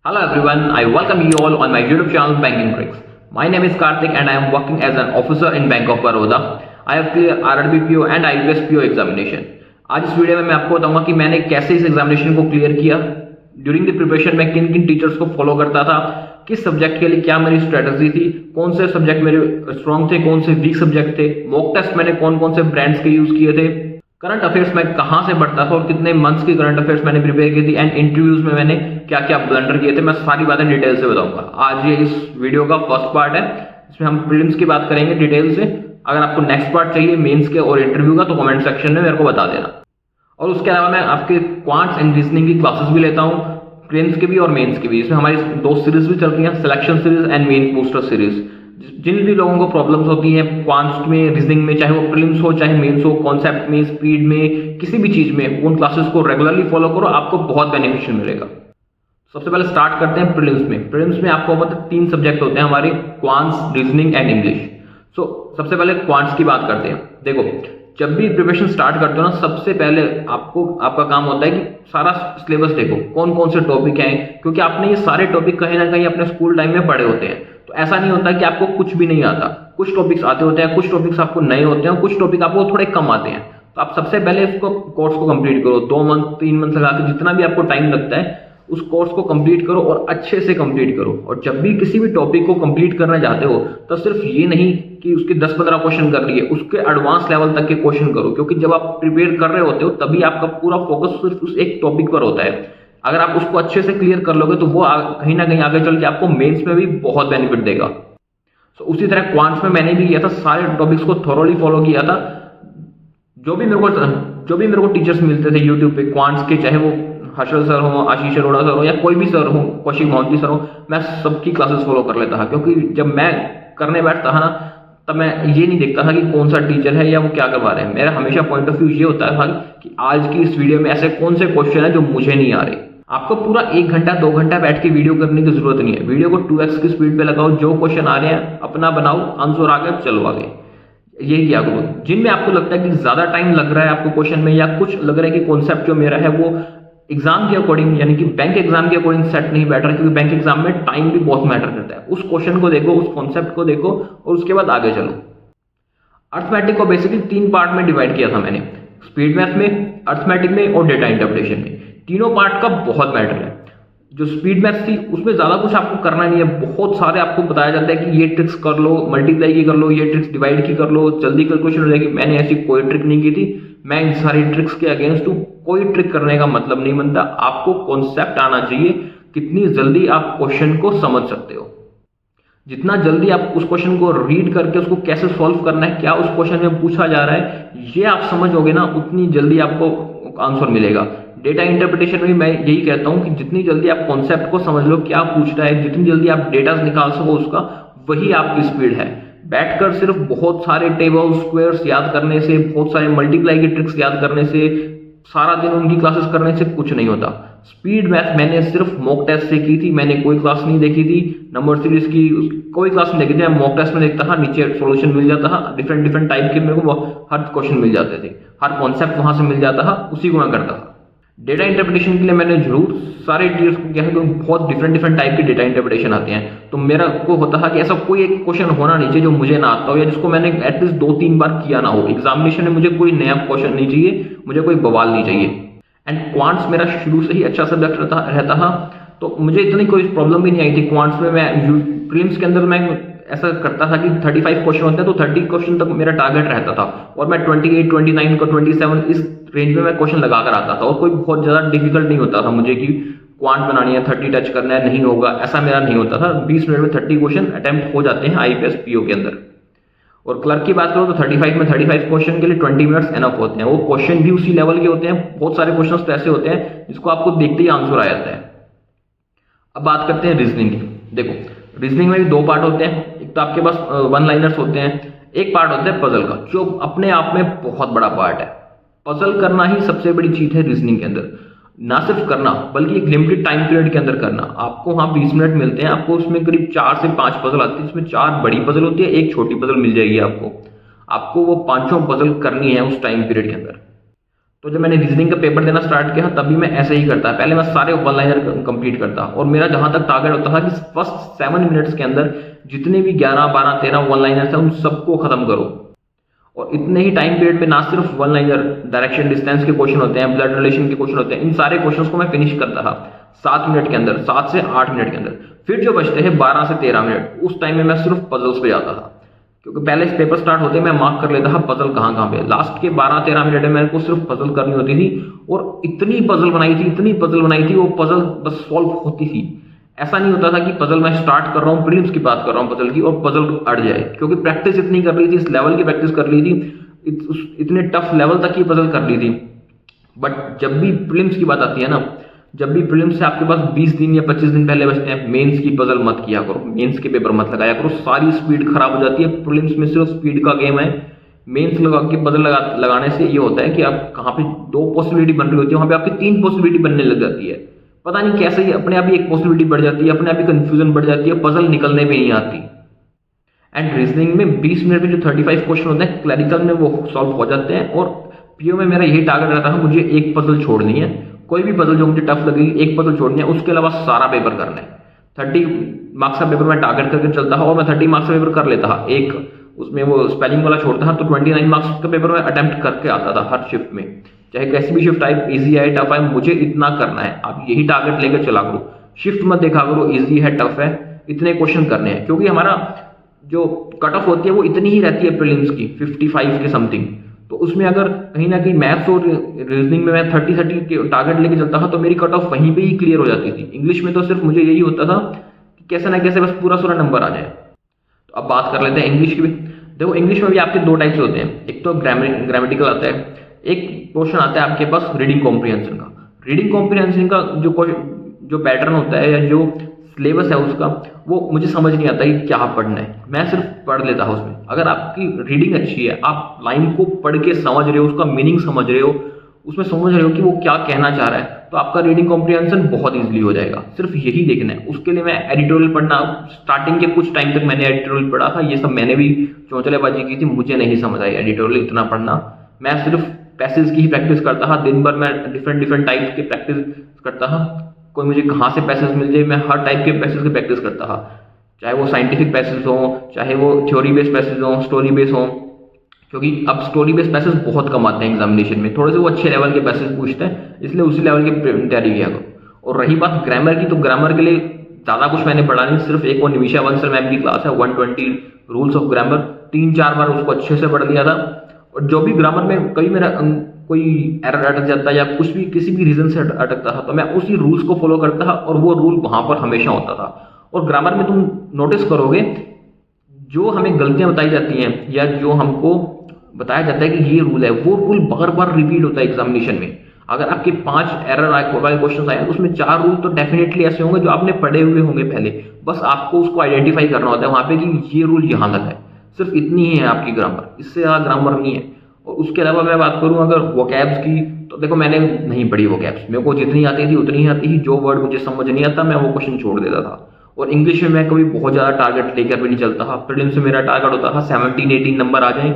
Hello everyone, I welcome you all on my YouTube channel Banking Tricks. My name is Karthik and I am working as an officer in Bank of Baroda. I have cleared RRBPO and IBS PO examination. आज इस video में मैं आपको बताऊंगा कि मैंने कैसे इस एग्जामिनेशन को क्लियर किया, ड्यूरिंग द प्रिपरेशन में किन किन टीचर्स को फॉलो करता था, किस सब्जेक्ट के लिए क्या मेरी स्ट्रेटजी थी, कौन से सब्जेक्ट मेरे स्ट्रॉन्ग थे, कौन से वीक सब्जेक्ट थे, मॉक टेस्ट मैंने कौन कौन से ब्रांड्स के यूज किए थे, करंट अफेयर्स में कहां से पढ़ता था और कितने मंथ्स की करंट अफेयर्स मैंने प्रिपेयर की थी एंड इंटरव्यूज में मैंने क्या क्या ब्लंडर किए थे, मैं सारी बातें डिटेल से बताऊंगा। आज ये इस वीडियो का फर्स्ट पार्ट है, इसमें हम प्रीलिम्स की बात करेंगे डिटेल से। अगर आपको नेक्स्ट पार्ट चाहिए मेंस के और इंटरव्यू का तो कमेंट सेक्शन में मेरे को बता देना। और उसके अलावा मैं आपके क्वांट्स एंड रीजनिंग की क्लासेस भी लेता हूँ, प्रीलिम्स के भी और मेंस के भी। इसमें हमारी दो सीरीज भी चल रही हैं, selection series and main booster series. जिन भी लोगों को प्रॉब्लम्स होती हैं क्वांट्स में, रीजनिंग में, चाहे वो प्रीलिम्स हो चाहे मेंस हो, कॉन्सेप्ट में, स्पीड में, किसी भी चीज में, उन क्लासेस को रेगुलरली फॉलो करो, आपको बहुत बेनिफिशियल मिलेगा। सबसे पहले स्टार्ट करते हैं प्रीलिम्स में। प्रीलिम्स में आपको मतलब 3 सब्जेक्ट होते हैं हमारे, क्वांट्स, रीजनिंग एंड इंग्लिश। सबसे पहले क्वांट्स की बात करते हैं। देखो, जब भी प्रिपरेशन स्टार्ट करते हो ना, सबसे पहले आपका काम होता है कि सारा सिलेबस देखो, कौन कौन से टॉपिक हैं, क्योंकि आपने ये सारे टॉपिक कहीं ना कहीं अपने स्कूल टाइम में पढ़े होते हैं। तो ऐसा नहीं होता कि आपको कुछ भी नहीं आता, कुछ टॉपिक्स आते होते हैं, कुछ टॉपिक्स आपको नए होते हैं, कुछ टॉपिक आपको थोड़े कम आते हैं। तो आप सबसे पहले इसको कोर्स को कंप्लीट करो, 2 मंथ 3 मंथ लगा के जितना भी आपको टाइम लगता है उस कोर्स को कंप्लीट करो और अच्छे से कंप्लीट करो। और जब भी किसी भी टॉपिक को कंप्लीट करना चाहते हो तो सिर्फ ये नहीं कि उसके 10-15 क्वेश्चन कर लिए, उसके एडवांस लेवल तक के क्वेश्चन करो, क्योंकि जब आप प्रिपेयर कर रहे होते हो तभी आपका पूरा फोकस सिर्फ उस एक टॉपिक पर होता है। अगर आप उसको अच्छे से क्लियर कर लोगे तो वो कहीं ना कहीं आगे चल के आपको मेंस में भी बहुत बेनिफिट देगा। उसी तरह क्वांट्स में मैंने भी किया था, सारे टॉपिक्स को थॉरोली फॉलो किया था। जो भी मेरे को टीचर्स मिलते थे यूट्यूब पे क्वांट्स के, चाहे वो हर्षल सर हो, आशीष अरोड़ा सर हो या कोई भी सर हो, कौशिक मोहंती सर हो, मैं सबकी क्लासेस फॉलो कर लेता था। क्योंकि जब मैं करने बैठता था ना, तब मैं ये नहीं देखता था कि कौन सा टीचर है या वो क्या करवा रहे हैं। मेरा हमेशा पॉइंट ऑफ व्यू ये होता था कि आज की इस वीडियो में ऐसे कौन से क्वेश्चन है जो मुझे नहीं आ रहे। आपको पूरा 1 घंटा 2 घंटा बैठ के वीडियो करने की जरूरत नहीं है। वीडियो को 2x की स्पीड पे लगाओ, जो क्वेश्चन आ रहे हैं अपना बनाओ, आंसर आ गए चलो आगे। यही किया करो। जिनमें आपको लगता है कि ज्यादा टाइम लग रहा है आपको क्वेश्चन में, या कुछ लग रहा है कि कॉन्सेप्ट जो मेरा है वो एग्जाम के अकॉर्डिंग यानी कि बैंक एग्जाम के अकॉर्डिंग सेट नहीं बैठ रहा, क्योंकि बैंक एग्जाम में टाइम भी बहुत मैटर करता है। उस क्वेश्चन को देखो, उस कॉन्सेप्ट को देखो और उसके बाद आगे चलो। अर्थमेटिक को बेसिकली 3 पार्ट में डिवाइड किया था मैंने, स्पीड मैथ में, अर्थमेटिक में और डेटा इंटरप्रिटेशन में। तीनों पार्ट का बहुत मैटर है। जो स्पीड मैथ थी उसमें ज्यादा कुछ आपको करना नहीं है, बहुत सारे आपको बताया जाता है कि ये ट्रिक्स कर लो, मल्टीप्लाई की कर लो, ये ट्रिक्स डिवाइड की कर लो, जल्दी कैलकुलेशन हो जाएगी। मैंने ऐसी कोई ट्रिक नहीं की थी, मैं इन सारी ट्रिक्स के अगेंस्ट हूं। कोई ट्रिक करने का मतलब नहीं बनता, आपको कॉन्सेप्ट आना चाहिए, कितनी जल्दी आप क्वेश्चन को समझ सकते हो। जितना जल्दी आप उस क्वेश्चन को रीड करके उसको कैसे सॉल्व करना है, क्या उस क्वेश्चन में पूछा जा रहा है, ये आप समझोगे ना, उतनी जल्दी आपको आंसर मिलेगा। डेटा इंटरप्रिटेशन में मैं यही कहता हूं कि जितनी जल्दी आप कॉन्सेप्ट को समझ लो क्या पूछ रहा है, जितनी जल्दी आप डेटा निकाल सको उसका, वही आपकी स्पीड है। बैठकर सिर्फ बहुत सारे टेबल स्क्वायर्स याद करने से, बहुत सारे मल्टीप्लाई की ट्रिक्स याद करने से, सारा दिन उनकी क्लासेस करने से कुछ नहीं होता। स्पीड मैथ मैंने सिर्फ मॉक टेस्ट से की थी, मैंने कोई क्लास नहीं देखी थी, नंबर सीरीज की कोई क्लास नहीं देखी थी। मैं मॉक टेस्ट में देखता था, नीचे सॉल्यूशन मिल जाता था, डिफरेंट टाइप के मेरे को हर क्वेश्चन मिल जाते थे, हर कॉन्सेप्ट वहां से मिल जाता था, उसी को मैं करता था। डेटा इंटरप्रिटेशन के लिए मैंने जरूर सारे टीचर्स को किया है, क्योंकि बहुत डिफरेंट टाइप के डेटा इंटरप्रिटेशन आते हैं। तो मेरा को होता था कि ऐसा कोई एक क्वेश्चन होना नहीं चाहिए जो मुझे ना आता हो, या जिसको मैंने एटलीस्ट 2-3 बार किया ना हो। एग्जामिनेशन में मुझे कोई नया क्वेश्चन नहीं चाहिए, मुझे कोई बवाल नहीं चाहिए। एंड क्वांट्स मेरा शुरू से ही अच्छा सब्जेक्ट रहता था, तो मुझे इतनी कोई प्रॉब्लम भी नहीं आई थी क्वांट्स में। मैं प्रीलिम्स के अंदर मैं ऐसा करता था कि 35 क्वेश्चन होते हैं तो 30 क्वेश्चन तक मेरा टारगेट रहता था, और मैं 28, 29 को 27 इस रेंज में मैं क्वेश्चन लगा कर आता था। और कोई बहुत ज्यादा डिफिकल्ट नहीं होता था मुझे कि क्वांट बनानी है, 30 टच करना है, नहीं होगा, ऐसा मेरा नहीं होता था। 20 मिनट में 30 क्वेश्चन अटेम्प्ट हो जाते हैं आईपीएस पीओ के अंदर। और क्लर्क की बात करो तो 35 में 35 क्वेश्चन के लिए 20 मिनट्स एनफ होते हैं। वो क्वेश्चन भी उसी लेवल के होते हैं, बहुत सारे क्वेश्चन तो ऐसे होते हैं जिसको आपको देखते ही आंसर आ जाता है। अब बात करते हैं रीजनिंग की। देखो, रीजनिंग में भी 2 पार्ट होते हैं। एक तो आपके पास 1 लाइनर्स होते हैं, एक पार्ट होता है पजल का, जो अपने आप में बहुत बड़ा पार्ट है। पजल करना ही सबसे बड़ी चीज है रीजनिंग के अंदर। ना सिर्फ करना बल्कि एक लिमिटेड टाइम पीरियड के अंदर करना। आपको वहां 20 मिनट मिलते हैं, आपको उसमें करीब 4 से 5 पजल आती है, जिसमें 4 बड़ी पजल होती है, 1 छोटी पजल मिल जाएगी आपको। आपको वो 5 पजल करनी है उस टाइम पीरियड के अंदर। तो जब मैंने रीजनिंग का पेपर देना स्टार्ट किया तब भी मैं ऐसे ही करता, पहले मैं सारे वन लाइनर कंप्लीट करता और मेरा जहां तक टारगेट होता था कि फर्स्ट 7 मिनट्स के अंदर जितने भी 11, 12, 13 वन लाइनर थे उन सबको खत्म करो। और इतने ही टाइम पीरियड में ना सिर्फ वन लाइनर, डायरेक्शन डिस्टेंस के क्वेश्चन होते हैं, ब्लड रिलेशन के क्वेश्चन होते हैं, इन सारे क्वेश्चंस को मैं फिनिश करता था 7 मिनट के अंदर, 7 से 8 मिनट के अंदर। फिर जो बचते हैं 12 से 13 मिनट, उस टाइम में मैं सिर्फ पजल्स पे जाता था, क्योंकि पहले इस पेपर स्टार्ट होते मैं मार्क कर लेता था पजल कहाँ कहाँ पे। लास्ट के 12-13 मिनट में मेरे को सिर्फ पजल करनी होती थी और इतनी पजल बनाई थी, इतनी पजल बनाई थी, वो पजल बस सॉल्व होती थी। ऐसा नहीं होता था कि पजल मैं स्टार्ट कर रहा हूँ, प्रीलिम्स की बात कर रहा हूँ पजल की, और पजल अड़ जाए, क्योंकि प्रैक्टिस इतनी कर ली थी, इस लेवल की प्रैक्टिस कर ली थी, इतने टफ लेवल तक की पजल कर ली थी। बट जब भी प्रीलिम्स की बात आती है ना, जब भी प्रीलिम्स से आपके पास 20 दिन या 25 दिन पहले बचते हैं, मेंस की पजल मत किया करो, मेंस के पेपर मत लगाया करो, सारी स्पीड खराब हो जाती है। प्रीलिम्स में सिर्फ स्पीड का गेम है, मेंस लगा के पजल लगाने से ये होता है कि आप कहाँ पे 2 पॉसिबिलिटी बन रही होती है, वहां पे आपकी 3 पॉसिबिलिटी बनने लग जाती है। पता नहीं कैसे ही अपने आप ही एक पॉसिबिलिटी बढ़ जाती है, अपने आप ही कंफ्यूजन बढ़ जाती है, पजल निकलने में नहीं आती। एंड रीजनिंग में 20 मिनट में जो 35 क्वेश्चन होते हैं क्लैरिकल में, वो सॉल्व हो जाते हैं। और पीओ में मेरा यही टारगेट रहता है, मुझे एक पजल छोड़नी है, कोई भी पजल जो मुझे टफ लगेगी एक पजल छोड़नी है, उसके अलावा सारा पेपर करना है। 30 मार्क्स का पेपर मैं टारगेट करके चलता था और मैं 30 मार्क्स का पेपर कर लेता था। एक उसमें वो स्पेलिंग वाला छोड़ता था तो 29 मार्क्स का पेपर मैं अटेम्प्ट करके आता था हर शिफ्ट में, चाहे कैसी भी शिफ्ट आए, ईजी आए टफ आए, मुझे इतना करना है। आप यही टारगेट लेकर चला करो, शिफ्ट मत देखा करो ईजी है टफ है, इतने क्वेश्चन करने हैं। क्योंकि हमारा जो कट ऑफ होती है वो इतनी ही रहती है प्रीलिम्स की, 55 के समथिंग। तो उसमें अगर कहीं ना कहीं मैथ्स और रीजनिंग में मैं 30 के टारगेट लेके चलता था तो मेरी कट ऑफ वहीं पे ही क्लियर हो जाती थी। इंग्लिश में तो सिर्फ मुझे यही होता था कि कैसे ना कैसे बस पूरा नंबर आ जाए। तो अब बात कर लेते हैं इंग्लिश की भी। देखो इंग्लिश में भी आपके 2 टाइप्स होते हैं, एक तो ग्रामेटिकल आता है, एक पोर्शन आता है आपके पास रीडिंग कॉम्प्रिहेंशन का। रीडिंग कॉम्प्रिहेंशन का जो पैटर्न होता है या जो सिलेबस है उसका, वो मुझे समझ नहीं आता कि क्या पढ़ना है, मैं सिर्फ पढ़ लेता हूँ उसमें। अगर आपकी रीडिंग अच्छी है, आप लाइन को पढ़ के समझ रहे हो, उसका मीनिंग समझ रहे हो, उसमें समझ रहे हो कि वो क्या कहना चाह रहा है, तो आपका रीडिंग कॉम्प्रिहेंशन बहुत ईजिली हो जाएगा। सिर्फ यही देखना है। उसके लिए मैं एडिटोरियल पढ़ना, स्टार्टिंग के कुछ टाइम तक मैंने एडिटोरियल पढ़ा था, ये सब मैंने भी चौंचलेबाजी की थी, मुझे नहीं समझ आई एडिटोरियल इतना पढ़ना। मैं सिर्फ पैसेज की ही प्रैक्टिस करता था, दिन भर मैं डिफरेंट टाइप्स की प्रैक्टिस करता था। कोई मुझे कहाँ से पैसेज मिल जाए, मैं हर टाइप के पैसेज की प्रैक्टिस करता था, चाहे वो साइंटिफिक पैसेज हो, चाहे वो थ्योरी बेस्ड पैसेज हो, स्टोरी बेस्ड हो। क्योंकि अब स्टोरी बेस्ड पैसेज बहुत कम आते हैं एग्जामिनेशन में, थोड़े से वो अच्छे लेवल के पैसेज पूछते हैं, इसलिए उसी लेवल की तैयारी किया करो। और रही बात ग्रामर की, तो ग्रामर के लिए ज़्यादा कुछ मैंने पढ़ा नहीं, सिर्फ एक वो निमिषा बंसल मैम की क्लास है 120 रूल्स ऑफ ग्रामर, 3-4 बार उसको अच्छे से पढ़ लिया था। और जो भी ग्रामर में कभी मेरा कोई एरर अटक जाता या कुछ भी किसी भी रीजन से अटकता था, तो मैं उसी रूल्स को फॉलो करता था और वो रूल वहां पर हमेशा होता था। और ग्रामर में तुम नोटिस करोगे, जो हमें गलतियां बताई जाती हैं या जो हमको बताया जाता है कि ये रूल है, वो रूल बार बार रिपीट होता है एग्जामिनेशन में। अगर आपके 5 एरर वाले क्वेश्चन आए, उसमें 4 रूल तो डेफिनेटली ऐसे होंगे जो आपने पढ़े हुए होंगे पहले, बस आपको उसको आइडेंटिफाई करना होता है वहां पे कि ये रूल यहाँ तक है। सिर्फ इतनी ही है आपकी ग्रामर, इससे ज़्यादा ग्रामर नहीं है। और उसके अलावा मैं बात करूं अगर वोकैब्स की, तो देखो मैंने नहीं पढ़ी वोकैब्स, मेरे को जितनी आती थी उतनी ही आती थी, जो वर्ड मुझे समझ नहीं आता मैं वो क्वेश्चन छोड़ देता था। और इंग्लिश में मैं कभी बहुत ज़्यादा टारगेट लेकर भी नहीं चलता था। प्रीलिम्स में मेरा टारगेट होता था 17-18 नंबर आ जाए,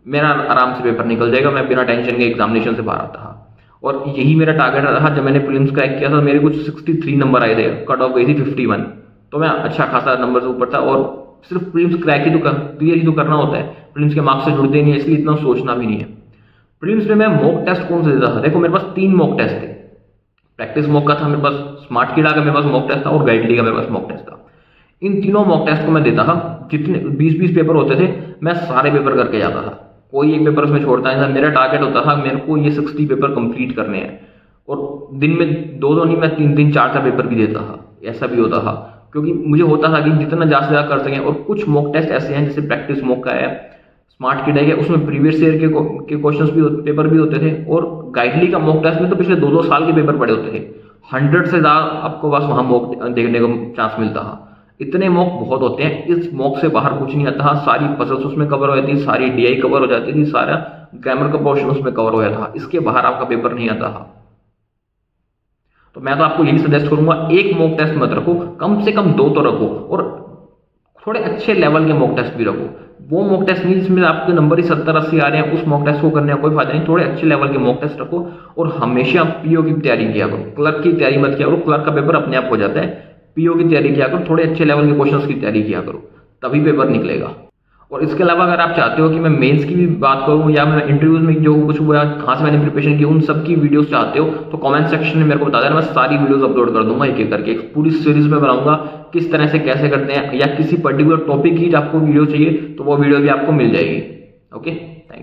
मेरा आराम से पेपर निकल जाएगा, मैं बिना टेंशन के एग्जामिनेशन से बाहर आता था। और यही मेरा टारगेट रहा। जब मैंने प्रीलिम्स क्रैक किया था मेरे कुछ 63 नंबर आए थे, कट ऑफ गई थी 51, तो मैं अच्छा खासा नंबर से ऊपर था। और सिर्फ प्रीलिम्स क्रैक ही तो क्लियर ही तो करना होता है, प्रीलिम्स के मार्क्स से जुड़ते नहीं है, इसलिए इतना सोचना भी नहीं है। प्रीलिम्स में मैं मॉक टेस्ट कौन सा देता था, देखो मेरे पास 3 मॉक टेस्ट थे। प्रैक्टिस मॉक का था मेरे पास, स्मार्ट कीड़ा का मेरे पास मॉक टेस्ट था और गाइडली का मेरे पास मॉक टेस्ट था। इन तीनों मॉक टेस्ट को मैं देता था। जितने 20-20 पेपर होते थे, मैं सारे पेपर करके जाता था, कोई एक पेपर उसमें छोड़ता नहीं था। मेरा टारगेट होता था मेरे को ये 60 पेपर कंप्लीट करने हैं। और दिन में 2 नहीं, मैं 3-3, 4-4 पेपर भी देता था, ऐसा भी होता था। क्योंकि मुझे होता था कि जितना ज़्यादा से ज़्यादा कर सकें। और कुछ मॉक टेस्ट ऐसे हैं, जैसे प्रैक्टिस मॉक का है, स्मार्ट किड है, उसमें प्रीवियस ईयर के क्वेश्चंस भी पेपर भी होते थे। और गाइडली का मॉक टेस्ट में तो पिछले 2-2 साल के पेपर पड़े होते थे। 100 से ज़्यादा आपको बस वहाँ मॉक देखने को चांस मिलता था। इतने मॉक बहुत होते हैं, इस मॉक से बाहर कुछ नहीं आता था। सारी पजल्स उसमें कवर हो जाती थी, सारी DI कवर हो जाती थी, सारा ग्रामर का पोर्शन उसमें कवर हो जाता था। इसके बाहर आपका पेपर नहीं आता था। तो मैं तो आपको यही सजेस्ट करूंगा, एक मॉक टेस्ट मत रखो, कम से कम 2 तो रखो, और थोड़े अच्छे लेवल के मॉक टेस्ट भी रखो, वो मॉक टेस्ट नहीं जिसमें आपके नंबर ही 70-80 आ रहे हैं, उस मॉक टेस्ट को करने का कोई फायदा नहीं। थोड़े अच्छे लेवल के मॉक टेस्ट रखो और हमेशा पीओ की तैयारी किया करो, क्लर्क की तैयारी मत किया करो। क्लर्क का पेपर अपने आप हो जाता है, पीओ की तैयारी किया करो, थोड़े अच्छे लेवल के क्वेश्चंस की तैयारी किया करो, तभी पेपर निकलेगा। और इसके अलावा अगर आप चाहते हो कि मैं मेंस की भी बात करूं या मैं इंटरव्यूज में जो कुछ हुआ, कहाँ से मैंने प्रिपरेशन की, उन सब की वीडियोस चाहते हो तो कमेंट सेक्शन में मेरे को बता देना, मैं सारी वीडियोस अपलोड कर दूंगा एक एक करके। एक पूरी सीरीज में बनाऊंगा किस तरह से कैसे करते हैं, या किसी पर्टिकुलर टॉपिक की आपको वीडियो चाहिए तो वो वीडियो भी आपको मिल जाएगी। ओके।